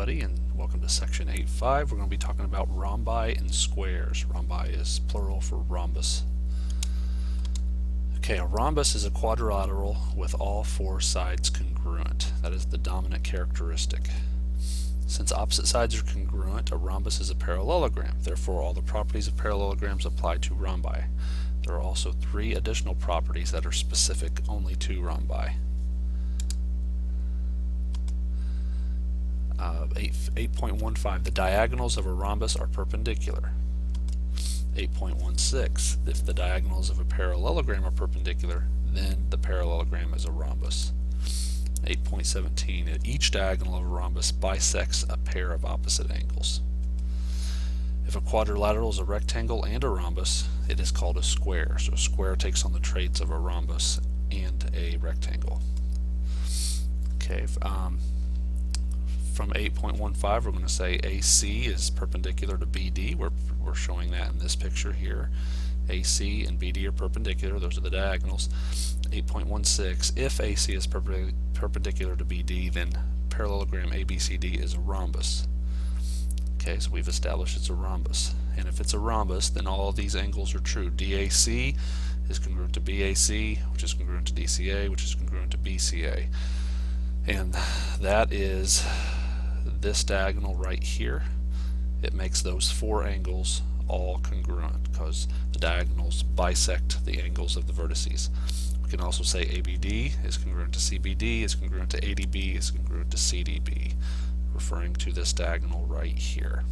everybody, and welcome to section 8.5. We're going to be talking about rhombi and squares. Rhombi is plural for rhombus. Okay, a rhombus is a quadrilateral with all four sides congruent. That is the dominant characteristic. Since opposite sides are congruent, a rhombus is a parallelogram. Therefore, all the properties of parallelograms apply to rhombi. There are also three additional properties that are specific only to rhombi. 8.15, the diagonals of a rhombus are perpendicular. 8.16, if the diagonals of a parallelogram are perpendicular, then the parallelogram is a rhombus. 8.17, each diagonal of a rhombus bisects a pair of opposite angles. If a quadrilateral is a rectangle and a rhombus, it is called a square. So a square takes on the traits of a rhombus and a rectangle. Okay. From 8.15, we're going to say AC is perpendicular to BD. We're showing that in this picture here. AC and BD are perpendicular. Those are the diagonals. 8.16, if AC is perpendicular to BD, then parallelogram ABCD is a rhombus. Okay, so we've established it's a rhombus. And if it's a rhombus, then all of these angles are true. DAC is congruent to BAC, which is congruent to DCA, which is congruent to BCA. And that is this diagonal right here. It makes those four angles all congruent because the diagonals bisect the angles of the vertices. We can also say ABD is congruent to CBD, is congruent to ADB, is congruent to CDB, referring to this diagonal right here.